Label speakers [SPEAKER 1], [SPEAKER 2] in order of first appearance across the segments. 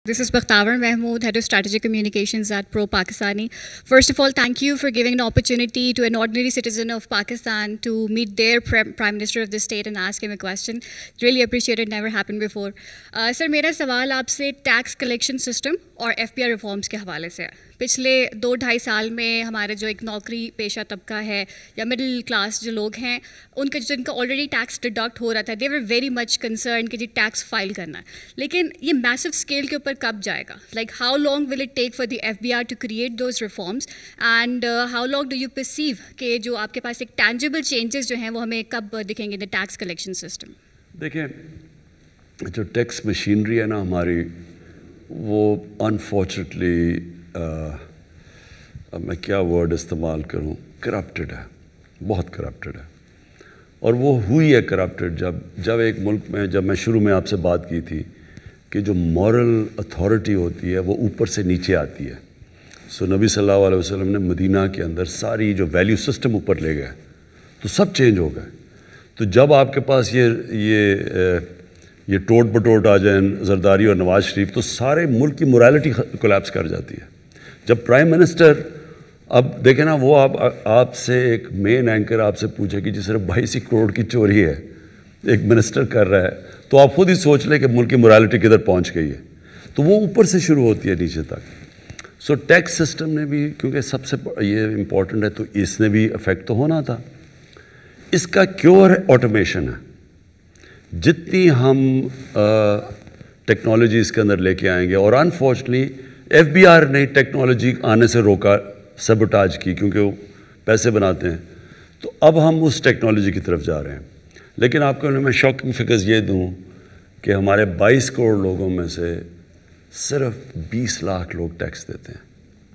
[SPEAKER 1] This is Bakhtavar Mahmood, Head of Strategic Communications at Pro Pakistani. First of all, thank you for giving an opportunity to an ordinary citizen of Pakistan to meet their Prime Minister of the state and ask him a question. Really appreciate it, never happened before. Sir, मेरा सवाल आपसे tax collection system और FPR reforms के हवाले से है. पिछले 2-2.5 साल में हमारे जो एक नौकरी पेशा तबका है या मिडिल क्लास जो लोग हैं उनका जिनका ऑलरेडी टैक्स डिडक्ट हो रहा था, दे वर वेरी मच कंसर्न कि जी टैक्स फाइल करना है. लेकिन ये मैसिव स्केल के ऊपर कब जाएगा? Like how long will it take for the FBR to create those reforms and how long do you perceive कि जो आपके पास एक टैंजिबल चेंजेस जो हैं वो हमें कब दिखेंगे द टैक्स कलेक्शन सिस्टम?
[SPEAKER 2] देखिए, जो टैक्स मशीनरी है ना हमारी, वो अनफॉर्चुनेटली अब मैं क्या वर्ड इस्तेमाल करूं, करप्टेड है, बहुत करप्टेड है. और वो हुई है करप्टेड जब एक मुल्क में, जब मैं शुरू में आपसे बात की थी कि जो मॉरल अथॉरिटी होती है वो ऊपर से नीचे आती है. सो नबी सल्लल्लाहु अलैहि वसल्लम ने मदीना के अंदर सारी जो वैल्यू सिस्टम ऊपर ले गए तो सब चेंज हो गए. तो जब आपके पास ये टोट बटोट आ जाए जरदारी और नवाज शरीफ, तो सारे मुल्क की मोरालिटी कोलैप्स कर जाती है. जब प्राइम मिनिस्टर, अब देखें ना, वो आपसे एक मेन एंकर आपसे पूछे कि जी सिर्फ 22 करोड़ की चोरी है, एक मिनिस्टर कर रहा है, तो आप खुद ही सोच लें कि मुल्क की मोरालिटी किधर पहुंच गई है. तो वो ऊपर से शुरू होती है नीचे तक. सो टैक्स सिस्टम ने भी, क्योंकि सबसे ये इम्पॉर्टेंट है, तो इसने भी अफेक्ट तो होना था. इसका क्योर ऑटोमेशन है. जितनी हम टेक्नोलॉजी इसके अंदर लेके आएंगे, और अनफॉर्चुनेटली FBR ने टेक्नोलॉजी आने से रोका, सबोटाज की, क्योंकि वो पैसे बनाते हैं. तो अब हम उस टेक्नोलॉजी की तरफ जा रहे हैं. लेकिन आपको मैं शॉकिंग फिगर्स ये दूं कि हमारे 22 करोड़ लोगों में से सिर्फ 20 लाख लोग टैक्स देते हैं,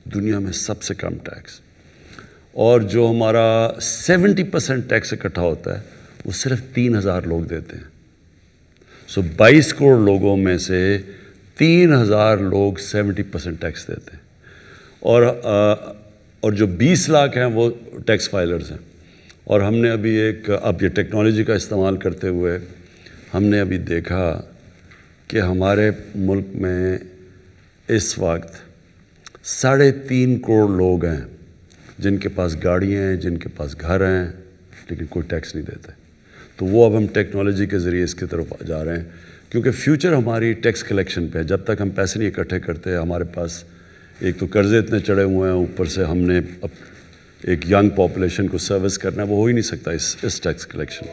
[SPEAKER 2] दुनिया में सबसे कम टैक्स. और जो हमारा 70% टैक्स इकट्ठा होता है वो सिर्फ 3,000 लोग देते हैं. सो 22 करोड़ लोगों में से 3,000 लोग 70% टैक्स देते हैं. और जो 20 लाख हैं वो टैक्स फाइलर्स हैं. और हमने अभी अब ये टेक्नोलॉजी का इस्तेमाल करते हुए हमने अभी देखा कि हमारे मुल्क में इस वक्त 3.5 करोड़ लोग हैं जिनके पास गाड़ियाँ हैं, जिनके पास घर हैं, लेकिन कोई टैक्स नहीं देते. तो वो अब हम टेक्नोलॉजी के ज़रिए इसकी तरफ जा रहे हैं, क्योंकि फ्यूचर हमारी टैक्स कलेक्शन पे है. जब तक हम पैसे नहीं इकट्ठे करते, हमारे पास एक तो कर्ज़े इतने चढ़े हुए हैं, ऊपर से हमने अब एक यंग पॉपुलेशन को सर्विस करना है, वो हो ही नहीं सकता इस टैक्स कलेक्शन.